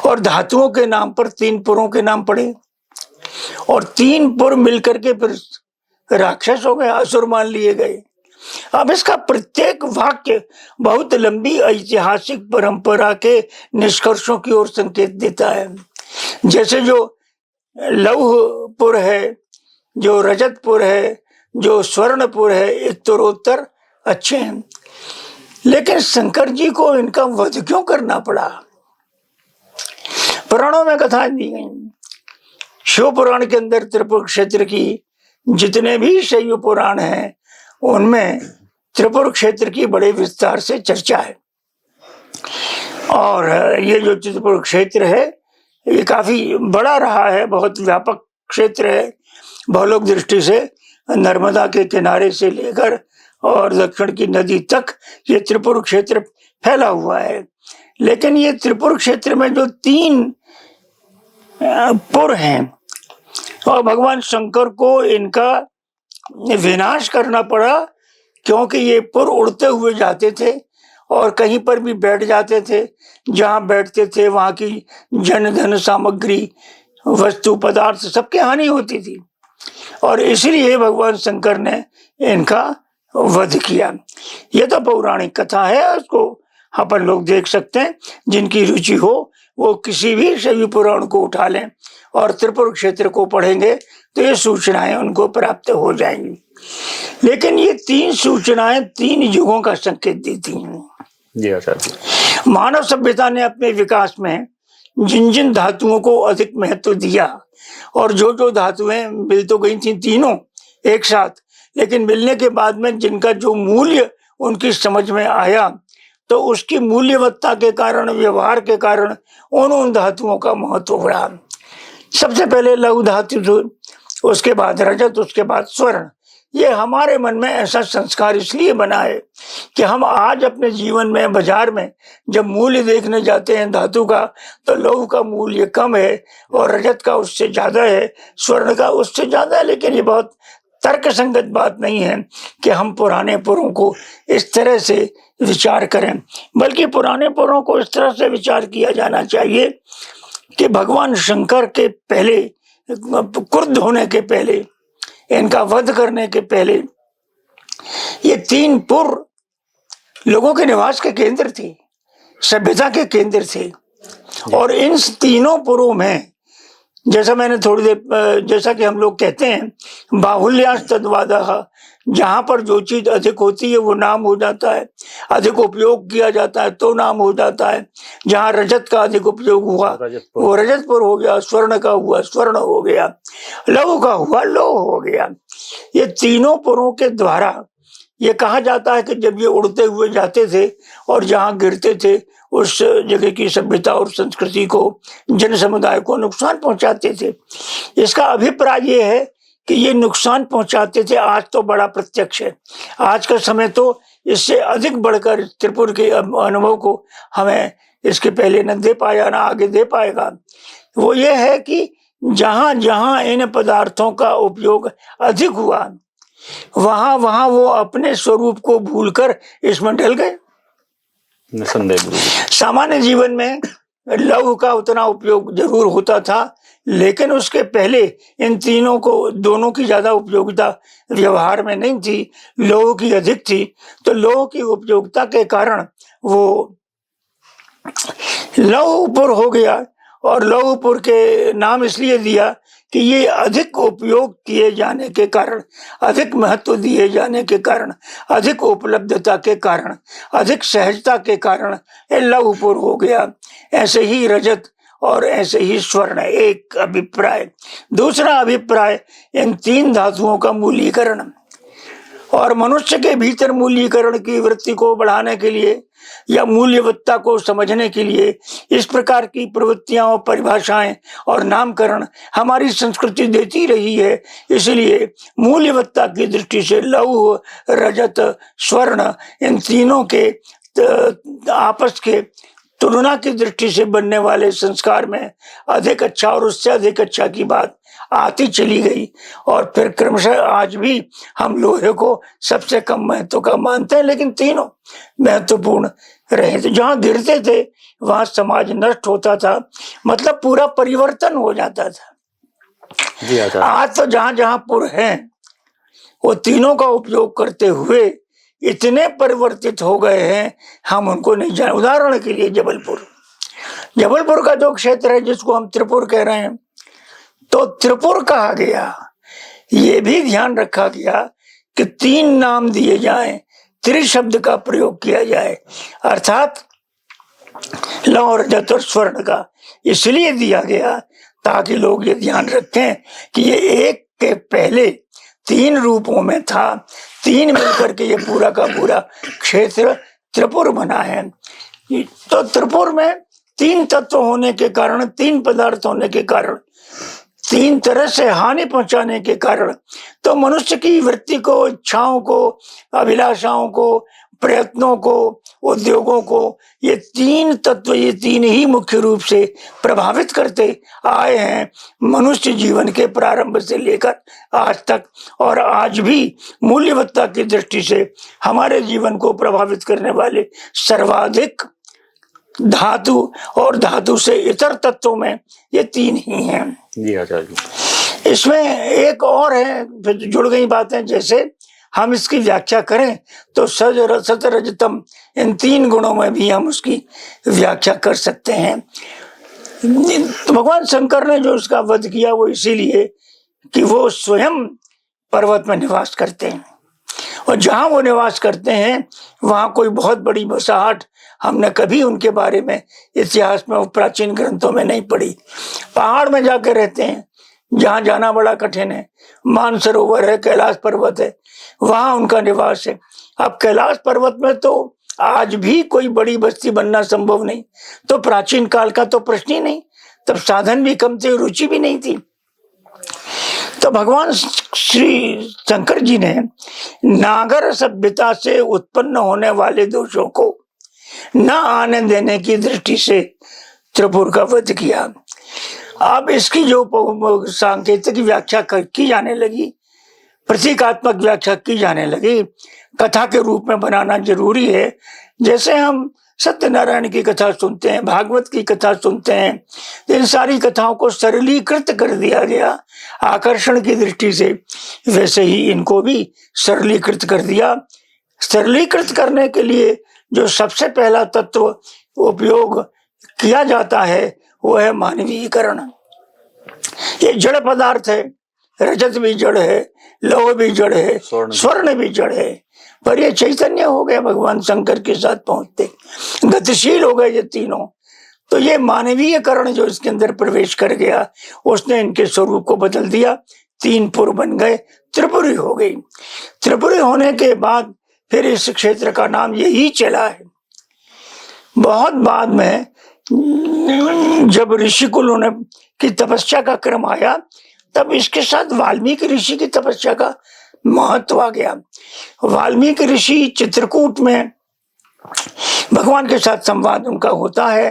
और धातुओं के नाम पर 3 पुरों के नाम पड़े, और 3 पुर मिलकर के फिर राक्षस हो गए, असुर मान लिए गए। अब इसका प्रत्येक वाक्य बहुत लंबी ऐतिहासिक परंपरा के निष्कर्षों की ओर संकेत देता है। जैसे जो लौहपुर है, जो रजतपुर है, जो स्वर्णपुर है, उत्तरोत्तर अच्छे हैं, लेकिन शंकर जी को इनका वध क्यों करना पड़ा? पुराणों में कथा दी गई। शिव पुराण के अंदर त्रिपुर क्षेत्र की जितने भी शैव पुराण हैं, उनमें त्रिपुर क्षेत्र की बड़े विस्तार से चर्चा है। और ये जो त्रिपुर क्षेत्र है, ये काफी बड़ा रहा है, बहुत व्यापक क्षेत्र है। भौगोलिक दृष्टि से नर्मदा के किनारे से लेकर और दक्षिण की नदी तक ये त्रिपुर क्षेत्र फैला हुआ है। लेकिन ये त्रिपुर क्षेत्र में जो 3 पुर हैं, और भगवान शंकर को इनका विनाश करना पड़ा, क्योंकि ये पुर उड़ते हुए जाते थे और कहीं पर भी बैठ जाते थे। जहां बैठते थे वहां की जन धन सामग्री, वस्तु पदार्थ सबकी हानि होती थी, और इसलिए भगवान शंकर ने इनका वध किया। यह तो पौराणिक कथा है, उसको अपन लोग देख सकते हैं। जिनकी रुचि हो वो किसी भी शैव पुराण को उठा लें और त्रिपुर क्षेत्र को पढ़ेंगे तो ये सूचनाएं उनको प्राप्त हो जाएंगी। लेकिन ये 3 सूचनाएं 3 युगों का संकेत देती हैं। जी आचार्य। मानव सभ्यता ने अपने विकास में जिन जिन धातुओं को अधिक महत्व दिया, और जो जो धातुएं मिल तो गई थी तीनों एक साथ, लेकिन मिलने के बाद में जिनका जो मूल्य उनकी समझ में आया, तो उसकी मूल्यवत्ता के कारण, व्यवहार के कारण उन धातुओं का महत्व बढ़ा। सबसे पहले लघु धातु, उसके बाद रजत, उसके बाद स्वर्ण। ये हमारे मन में ऐसा संस्कार इसलिए बना है कि हम आज अपने जीवन में, बाजार में जब मूल्य देखने जाते हैं धातु का, तो लौह का मूल्य कम है और रजत का उससे ज्यादा है, स्वर्ण का उससे ज्यादा है। लेकिन ये बहुत तर्क संगत बात नहीं है कि हम पुराने पुरों को इस तरह से विचार करें, बल्कि पुराने पुरों को इस तरह से विचार किया जाना चाहिए कि भगवान शंकर के पहले, क्रुद्ध होने के पहले, इनका वध करने के पहले, ये 3 पुर लोगों के निवास के केंद्र थे, सभ्यता के केंद्र थे। और इन तीनों पुरों में जैसा मैंने थोड़ी देर जैसा कि हम लोग कहते हैं बाहुल्यांश तद्वादः, जहाँ पर जो चीज अधिक होती है वो नाम हो जाता है, अधिक उपयोग किया जाता है तो नाम हो जाता है। जहाँ रजत का अधिक उपयोग हुआ वो रजतपुर हो गया, स्वर्ण का हुआ स्वर्ण हो गया, लौह का हुआ लौह हो गया। ये तीनों पुरों के द्वारा ये कहा जाता है कि जब ये उड़ते हुए जाते थे और जहाँ गिरते थे उस जगह की सभ्यता और संस्कृति को, जन समुदाय को नुकसान पहुंचाते थे। इसका अभिप्राय ये है कि ये नुकसान पहुंचाते थे, आज तो बड़ा प्रत्यक्ष है। आज का समय तो इससे अधिक बढ़कर त्रिपुर के अनुभव को हमें इसके पहले न दे पाया ना आगे दे पाएगा। वो ये है कि जहाँ जहाँ इन पदार्थों का उपयोग अधिक हुआ वहां वहां वो अपने स्वरूप को भूलकर इसमें ढल गए। सामान्य जीवन में लौह का उतना उपयोग जरूर होता था, लेकिन उसके पहले इन तीनों को दोनों की ज्यादा उपयोगिता व्यवहार में नहीं थी, लौह की अधिक थी। तो लौह की उपयोगिता के कारण वो लौहपुर हो गया, और लौहपुर के नाम इसलिए दिया कि ये अधिक उपयोग किए जाने के कारण, अधिक महत्व दिए जाने के कारण, अधिक उपलब्धता के कारण, अधिक सहजता के कारण ये लौहपुर हो गया। ऐसे ही रजत और ऐसे ही स्वर्ण, एक अभिप्राय। दूसरा अभिप्राय, इन तीन धातुओं का मूल्यीकरण और मनुष्य के भीतर मूल्यीकरण की वृत्ति को बढ़ाने के लिए या मूल्यवत्ता को समझने के लिए इस प्रकार की प्रवृत्तियां और परिभाषाएं और नामकरण हमारी संस्कृति देती रही है। इसलिए मूल्यवत्ता की दृष्टि से लौह, रजत, स्वर्ण, इन तीनों के आपस के तुलना की दृष्टि से बनने वाले संस्कार में अधिक अच्छा और उससे अधिक अच्छा की बात आती चली गई। और फिर क्रमशः आज भी हम लोहे को सबसे कम महत्व का मानते हैं, लेकिन तीनों महत्वपूर्ण रहे थे। जहाँ गिरते थे वहां समाज नष्ट होता था, मतलब पूरा परिवर्तन हो जाता था। आज तो जहाँ जहाँ पुर हैं वो तीनों का उपयोग करते हुए इतने परिवर्तित हो गए हैं, हम उनको नहीं जाने। उदाहरण के लिए जबलपुर का जो क्षेत्र है जिसको हम त्रिपुर कह रहे हैं, तो त्रिपुर कहा गया, ये भी ध्यान रखा गया कि तीन नाम दिए जाएं, त्रिशब्द का प्रयोग किया जाए, अर्थात लौह, रजत और स्वर्ण का इसलिए दिया गया ताकि लोग ये ध्यान रखें कि ये एक के पहले तीन रूपों में था, तीन मिलकर के ये पूरा का पूरा क्षेत्र त्रिपुर बना है। तो त्रिपुर में तीन तत्व होने के कारण, तीन पदार्थ होने के कारण, तीन तरह से हानि पहुंचाने के कारण, तो मनुष्य की वृत्ति को, इच्छाओं को, अभिलाषाओं को, प्रयत्नों को, उद्योगों को ये तीन तत्व, ये तीन ही मुख्य रूप से प्रभावित करते आए हैं मनुष्य जीवन के प्रारंभ से लेकर आज तक। और आज भी मूल्यवत्ता की दृष्टि से हमारे जीवन को प्रभावित करने वाले सर्वाधिक धातु और धातु से इतर तत्वों में ये तीन ही हैं। जी आचार्य। इसमें एक और है, फिर जुड़ गई बातें। जैसे हम इसकी व्याख्या करें तो सज, सत, रजतम, इन तीन गुणों में भी हम उसकी व्याख्या कर सकते हैं। तो भगवान शंकर ने जो उसका वध किया वो इसीलिए कि वो स्वयं पर्वत में निवास करते हैं, और जहां वो निवास करते हैं वहां कोई बहुत बड़ी बसाहट हमने कभी उनके बारे में इतिहास में और प्राचीन ग्रंथों में नहीं पढ़ी। पहाड़ में जाकर रहते हैं, जहां जाना बड़ा कठिन है। मानसरोवर है, कैलाश पर्वत है, वहां उनका निवास है। अब कैलाश पर्वत में तो आज भी कोई बड़ी बस्ती बनना संभव नहीं, तो प्राचीन काल का तो प्रश्न ही नहीं, तब साधन भी कम थे, रुचि भी नहीं थी। तो भगवान श्री शंकर जी ने नागर सभ्यता से उत्पन्न होने वाले दोषों को न आने देने की दृष्टि से त्रिपुर का वध किया। अब इसकी जो सांकेतिक व्याख्या की जाने लगी, प्रतीकात्मक व्याख्या की जाने लगी, कथा के रूप में बनाना जरूरी है। जैसे हम सत्यनारायण की कथा सुनते हैं, भागवत की कथा सुनते हैं, इन सारी कथाओं को सरलीकृत कर दिया गया आकर्षण की दृष्टि से, वैसे ही इनको भी सरलीकृत कर दिया। सरलीकृत करने के लिए जो सबसे पहला तत्व उपयोग किया जाता है वो है मानवीयकरण। कि जड़ पदार्थ है, रजत भी जड़ है, लौह भी जड़ है, स्वर्ण भी जड़ है, पर ये चैतन्य हो गए भगवान शंकर के साथ पहुंचते, गतिशील हो गए ये तीनों। तो ये मानवीय करण जो इसके अंदर प्रवेश कर गया, उसने इनके स्वरूप को बदल दिया, तीन पुर बन गए, त्रिपुरी हो गई। त्रिपुरी होने के बाद फिर इस क्षेत्र का नाम यही चला है। बहुत बाद में जब ऋषिकुलों ने की तपस्या का क्रम आया, तब इसके साथ वाल्मीकि ऋषि की तपस्या का महत्व आ गया। वाल्मीकि ऋषि चित्रकूट में भगवान के साथ संवाद उनका होता है,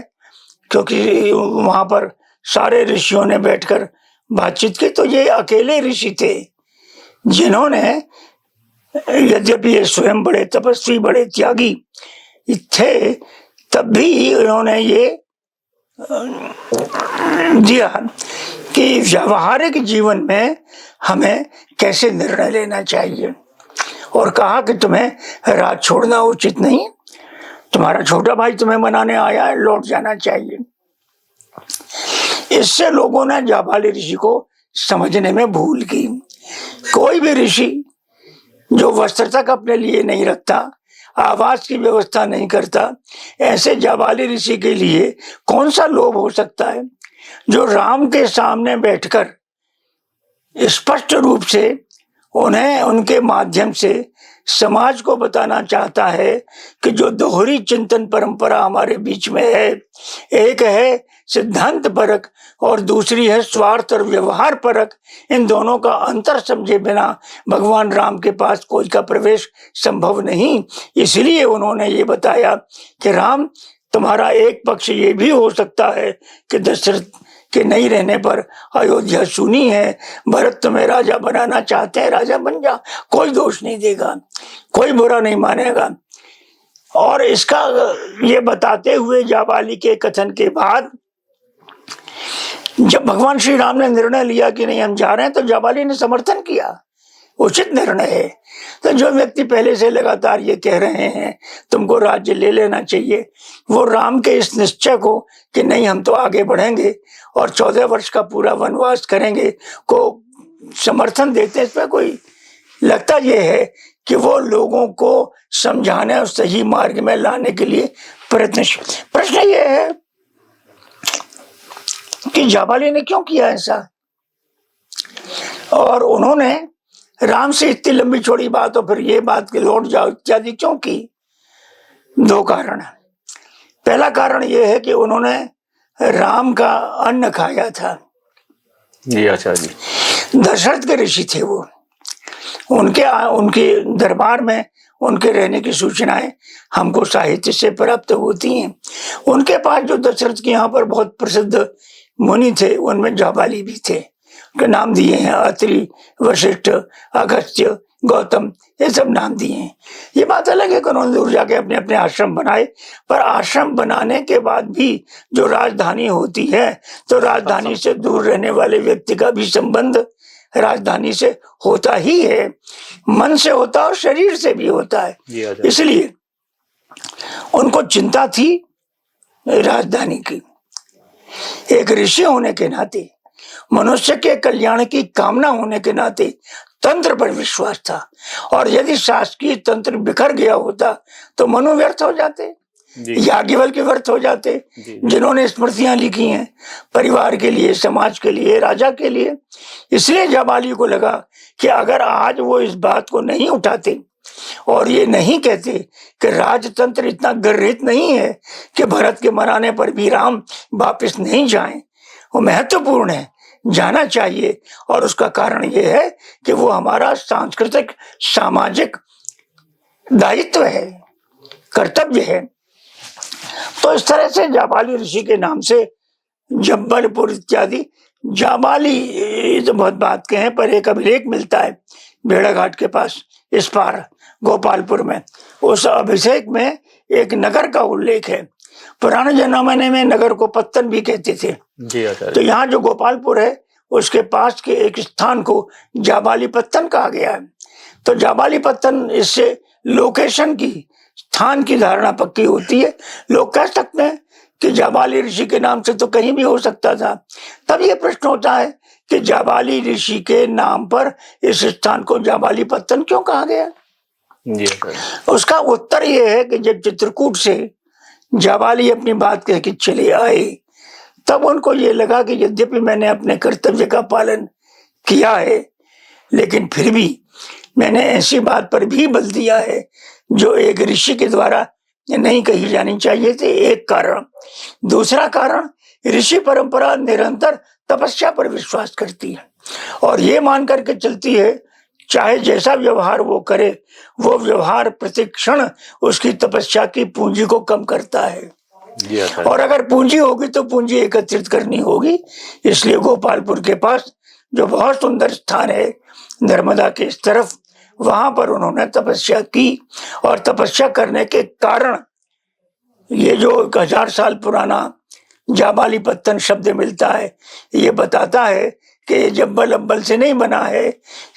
क्योंकि वहां पर सारे ऋषियों ने बैठकर बातचीत की। तो ये अकेले ऋषि थे जिन्होंने, यद्यपि ये स्वयं बड़े तपस्वी, बड़े त्यागी थे, तब भी उन्होंने ये दिया कि व्यावहारिक जीवन में हमें कैसे निर्णय लेना चाहिए, और कहा कि तुम्हें राज छोड़ना उचित नहीं, तुम्हारा छोटा भाई तुम्हें मनाने आया है, लौट जाना चाहिए। इससे लोगों ने जाबाली ऋषि को समझने में भूल की। कोई भी ऋषि जो वस्त्र तक अपने लिए नहीं रखता, आवास की व्यवस्था नहीं करता, ऐसे जाबाली ऋषि के लिए कौन सा लोभ हो सकता है, जो राम के सामने बैठकर स्पष्ट रूप से उन्हें उनके माध्यम से समाज को बताना चाहता है कि जो दोहरी चिंतन परंपरा हमारे बीच में है, एक है सिद्धांत परक और दूसरी है स्वार्थ और व्यवहार परक, इन दोनों का अंतर समझे बिना भगवान राम के पास कोई का प्रवेश संभव नहीं। इसलिए उन्होंने ये बताया कि राम, तुम्हारा एक पक्ष ये भी हो सकता है कि दशरथ के नहीं रहने पर अयोध्या सुनी है, भरत तुम्हें राजा बनाना चाहते हैं, राजा बन जा, कोई दोष नहीं देगा, कोई बुरा नहीं मानेगा। और इसका ये बताते हुए जाबाली के कथन के बाद जब भगवान श्री राम ने निर्णय लिया कि नहीं हम जा रहे हैं, तो जाबाली ने समर्थन किया, उचित निर्णय है। तो जो व्यक्ति पहले से लगातार ये कह रहे हैं तुमको राज्य ले लेना चाहिए, वो राम के इस निश्चय को कि नहीं हम तो आगे बढ़ेंगे और 14 वर्ष का पूरा वनवास करेंगे को समर्थन देते हैं। इसमें कोई लगता ये है कि वो लोगों को समझाने और सही मार्ग में लाने के लिए प्रयत्नशील। प्रश्न ये है कि जाबाली ने क्यों किया ऐसा, और उन्होंने राम से इतनी लंबी चौड़ी बात और फिर ये बात कि लौट जाओ इत्यादि क्यों की। दो कारण। पहला कारण ये है कि उन्होंने राम का अन्न खाया था। जी आचार्य जी। दशरथ के ऋषि थे वो, उनके दरबार में उनके रहने की सूचनाएं हमको साहित्य से प्राप्त होती हैं। उनके पास जो दशरथ के यहाँ पर बहुत प्रसिद्ध मुनि थे, उनमें जाबाली भी थे। उनके नाम दिए हैं अत्रि, वशिष्ठ, अगस्त्य, गौतम, ये सब नाम दिए हैं। ये बात अलग है कि उन्होंने दूर जाके अपने अपने आश्रम बनाए, पर आश्रम बनाने के बाद भी जो राजधानी होती है, तो राजधानी से दूर रहने वाले व्यक्ति का भी संबंध राजधानी से होता ही है, मन से होता है और शरीर से भी होता है। इसलिए उनको चिंता थी राजधानी की। एक ऋषि होने के नाते, मनुष्य के कल्याण की कामना होने के नाते तंत्र पर विश्वास था, और यदि शासकीय तंत्र बिखर गया होता तो मनु व्यर्थ हो जाते, याज्ञवल्क्य व्यर्थ हो जाते, जिन्होंने स्मृतियां लिखी हैं परिवार के लिए, समाज के लिए, राजा के लिए। इसलिए जाबाली को लगा कि अगर आज वो इस बात को नहीं उठाते और ये नहीं कहते कि राजतंत्र इतना गर्हित नहीं है कि भरत के मनाने पर भी राम वापस नहीं जाएं, वो महत्वपूर्ण है, जाना चाहिए। और उसका कारण ये है कि वो हमारा सांस्कृतिक सामाजिक दायित्व है, कर्तव्य है। तो इस तरह से जाबाली ऋषि के नाम से जब्बलपुर इत्यादि, जाबाली तो बहुत बात के हैं, पर एक अभिलेख मिलता है भेड़ाघाट के पास इस पार गोपालपुर में। उस अभिषेक में एक नगर का उल्लेख है। पुराने जमाने में नगर को पत्तन भी कहते थे। तो यहाँ जो गोपालपुर है उसके पास के एक स्थान को जाबाली पत्तन कहा गया है। तो जाबाली पत्तन, इससे लोकेशन की, स्थान की धारणा पक्की होती है। लोग कह सकते हैं कि जाबाली ऋषि के नाम से तो कहीं भी हो सकता था। तब ये प्रश्न होता है कि जाबाली ऋषि के नाम पर इस स्थान को जाबाली पत्तन क्यों कहा गया? जी उसका उत्तर ये है कि जब चित्रकूट से जाबाली अपनी बात कह के चले आए, तब उनको ये लगा कि यद्यपि मैंने अपने कर्तव्य का पालन किया है, लेकिन फिर भी मैंने ऐसी बात पर भी बल दिया है जो एक ऋषि के द्वारा नहीं कही जानी चाहिए थी। एक कारण। दूसरा कारण, ऋषि परंपरा निरंतर तपस्या पर विश्वास करती है और ये मान करके चलती है चाहे जैसा व्यवहार वो करे, वो व्यवहार प्रतिक्षण उसकी तपस्या की पूंजी को कम करता है। और अगर पूंजी होगी तो पूंजी एकत्रित करनी होगी। इसलिए गोपालपुर के पास जो बहुत सुंदर स्थान है नर्मदा के इस तरफ, वहां पर उन्होंने तपस्या की और तपस्या करने के कारण ये जो 1000 साल पुराना जाबाली पत्तन शब्द मिलता है, ये बताता है कि ये जब्बल अब्बल से नहीं बना है,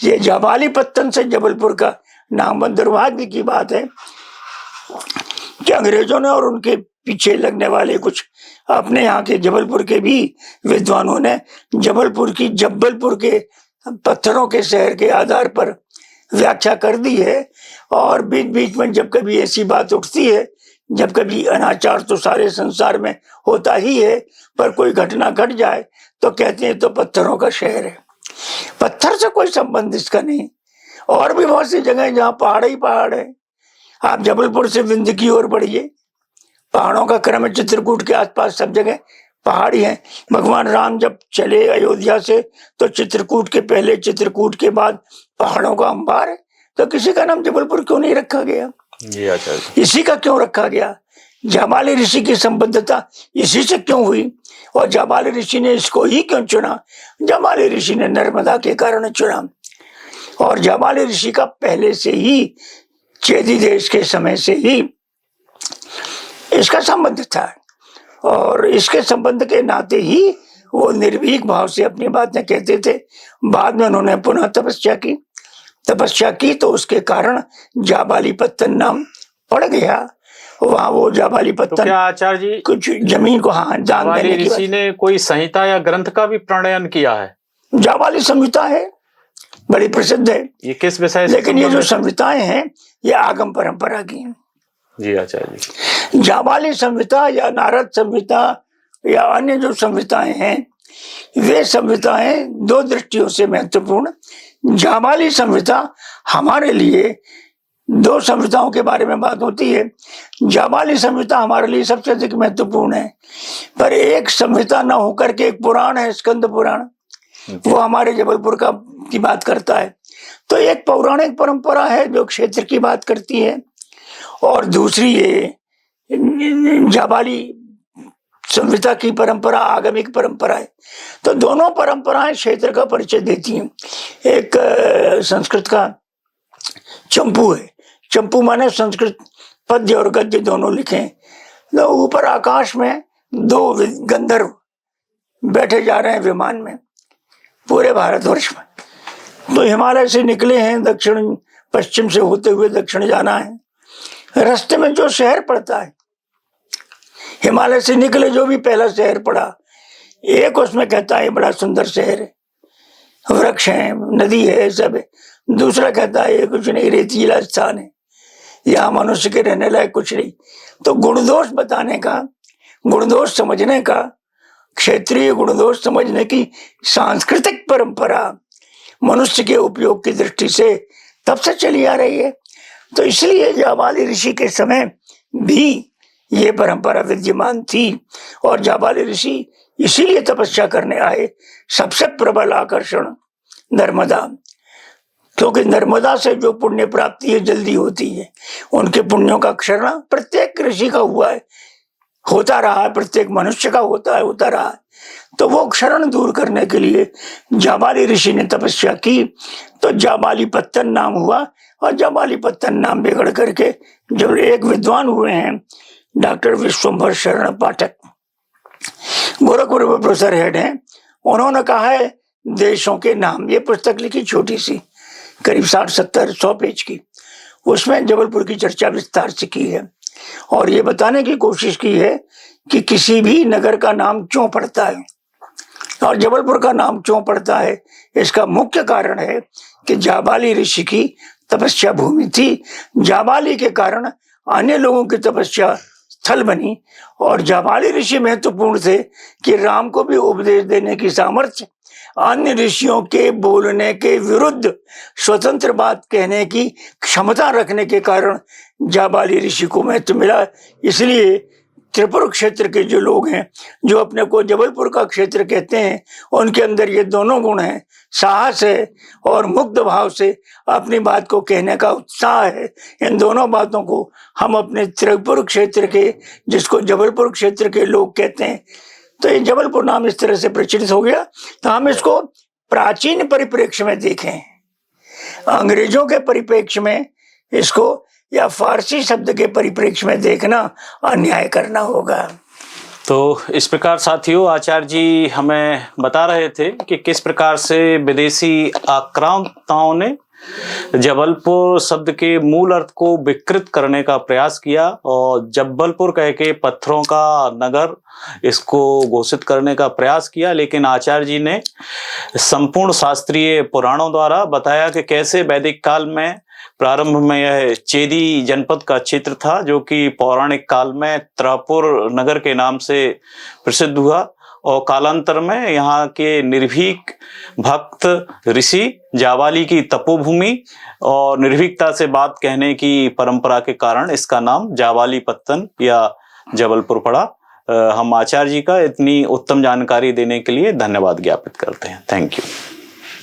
ये जाबाली पत्तन से जबलपुर का नाम। दुर्भाग्य की बात है कि अंग्रेजों ने और उनके पीछे लगने वाले कुछ अपने यहाँ के जबलपुर के भी विद्वानों ने जबलपुर की जब्बलपुर के पत्थरों के शहर के आधार पर व्याख्या कर दी है। और बीच बीच में जब कभी ऐसी बात उठती है, जब कभी अनाचार तो सारे संसार में होता ही है, पर कोई घटना घट जाए तो कहते हैं तो पत्थरों का शहर है। पत्थर से कोई संबंध इसका नहीं। और भी बहुत सी जगह जहाँ पहाड़ ही पहाड़ है। आप जबलपुर से विंध्य की ओर बढ़िए, पहाड़ों का क्रम है। चित्रकूट के आसपास सब जगह पहाड़ी हैं। भगवान राम जब चले अयोध्या से तो चित्रकूट के पहले, चित्रकूट के बाद पहाड़ों का अंबार है। तो किसी का नाम जबलपुर क्यों नहीं रखा गया? इसी का क्यों रखा गया? जाबाली ऋषि की संबद्धता इसी से क्यों हुई? और जाबाली ऋषि ने इसको ही क्यों चुना? जाबाली ऋषि ने नर्मदा के कारण चुना। और जाबाली ऋषि का पहले से ही, चेदी देश के समय से ही इसका संबंध था और इसके संबंध के नाते ही वो निर्भीक भाव से अपनी बातें कहते थे। बाद में उन्होंने पुनः तपस्या की तो उसके कारण जाबाली पत्तन नाम पड़ गया। वहाँ वो जाबाली पत्तन, तो क्या आचार्य जी कुछ जमीन को दान देने की ऋषि ने कोई संहिता या ग्रंथ का भी प्रणयन किया है? जाबाली संहिता है, बड़ी प्रसिद्ध है। ये किस विषय से? लेकिन ये जो संहिताएं हैं ये आगम परंपरा की हैं। जी आचार्य जी। जाबाली संहिता या नारद संहिता या अन्य जो संहिताएं हैं, वे संहिताएं दो दृष्टियों से महत्वपूर्ण। जाबाली संहिता हमारे लिए, दो संहिताओं के बारे में बात होती है। जाबाली संहिता हमारे लिए सबसे अधिक महत्वपूर्ण है, पर एक संहिता न होकर के एक पुराण है, स्कंद पुराण, वो हमारे जबलपुर की बात करता है। तो एक पौराणिक परंपरा है जो क्षेत्र की बात करती है और दूसरी ये जाबाली संहिता की परंपरा आगमिक परंपरा है। तो दोनों परंपराएं क्षेत्र का परिचय देती हैं। एक संस्कृत का चंपू है। चंपू माने संस्कृत पद्य और गद्य दोनों लिखे। तो ऊपर आकाश में दो गंधर्व बैठे जा रहे हैं विमान में, पूरे भारतवर्ष में। तो हिमालय से निकले हैं, दक्षिण पश्चिम से होते हुए दक्षिण जाना है। रास्ते में जो शहर पड़ता है, हिमालय से निकले जो भी पहला शहर पड़ा, एक उसमें कहता है बड़ा सुंदर शहर है, वृक्ष है, नदी है, सब है। दूसरा कहता है ये कुछ नहीं, रेतीला स्थान है, यहाँ मनुष्य के रहने लायक कुछ नहीं। तो गुणदोष बताने का, गुणदोष समझने का, क्षेत्रीय गुणदोष समझने की सांस्कृतिक परंपरा मनुष्य के उपयोग की दृष्टि से तब से चली आ रही है। तो इसलिए जाबाली ऋषि के समय भी ये परंपरा विद्यमान थी और जाबाली ऋषि इसीलिए तपस्या करने आए। सबसे प्रबल आकर्षण नर्मदा, क्योंकि नर्मदा से जो पुण्य प्राप्ति है जल्दी होती है। उनके पुण्यों का क्षरण प्रत्येक ऋषि का हुआ है, होता रहा है, प्रत्येक मनुष्य का होता रहा है। तो वो क्षरण दूर करने के लिए जाबाली ऋषि ने तपस्या की, तो जाबाली पत्तन नाम हुआ। और जाबाली पत्तन नाम बिगड़ करके जब एक विद्वान हुए हैं डॉक्टर विश्वंभर शरण पाठक, गोरखपुर में प्रोफेसर हेड हैं, उन्होंने कहा है देशों के नाम। ये पुस्तक लिखी छोटी सी, करीब 60-70-100 पेज की, उसमें जबलपुर की चर्चा विस्तार से की है। और ये बताने की कोशिश की है कि किसी भी नगर का नाम क्यों पड़ता है और जबलपुर का नाम क्यों पड़ता है। इसका मुख्य कारण है कि जाबाली ऋषि की तपस्या भूमि थी। जाबाली के कारण अन्य लोगों की तपस्या स्थल बनी और जाबाली ऋषि महत्वपूर्ण थे कि राम को भी उपदेश देने की सामर्थ्य, अन्य ऋषियों के बोलने के विरुद्ध स्वतंत्र बात कहने की क्षमता रखने के कारण जाबाली ऋषि को महत्व मिला। इसलिए त्रिपुर क्षेत्र के जो लोग हैं, जो अपने को जबलपुर का क्षेत्र कहते हैं, उनके अंदर ये दोनों गुण हैं, साहस है और मुक्त भाव से अपनी बात को कहने का उत्साह है। इन दोनों बातों को हम अपने त्रिपुर क्षेत्र के, जिसको जबलपुर क्षेत्र के लोग कहते हैं, तो ये जबलपुर नाम इस तरह से प्रचलित हो गया। तो हम इसको प्राचीन परिप्रेक्ष्य में देखें, अंग्रेजों के परिप्रेक्ष्य में इसको या फारसी शब्द के परिप्रेक्ष्य में देखना अन्याय करना होगा। तो इस प्रकार साथियों, आचार्य जी हमें बता रहे थे कि किस प्रकार से विदेशी आक्रांताओं ने जबलपुर शब्द के मूल अर्थ को विकृत करने का प्रयास किया और जबलपुर कह के पत्थरों का नगर इसको घोषित करने का प्रयास किया। लेकिन आचार्य जी ने संपूर्ण शास्त्रीय पुराणों द्वारा बताया कि कैसे वैदिक काल में प्रारंभ में यह चेदी जनपद का क्षेत्र था, जो कि पौराणिक काल में त्रापुर नगर के नाम से प्रसिद्ध हुआ और कालांतर में यहाँ के निर्भीक भक्त ऋषि जाबाली की तपोभूमि और निर्भीकता से बात कहने की परंपरा के कारण इसका नाम जाबाली पत्तन या जबलपुर पड़ा। हम आचार्य जी का इतनी उत्तम जानकारी देने के लिए धन्यवाद ज्ञापित करते हैं। Thank you.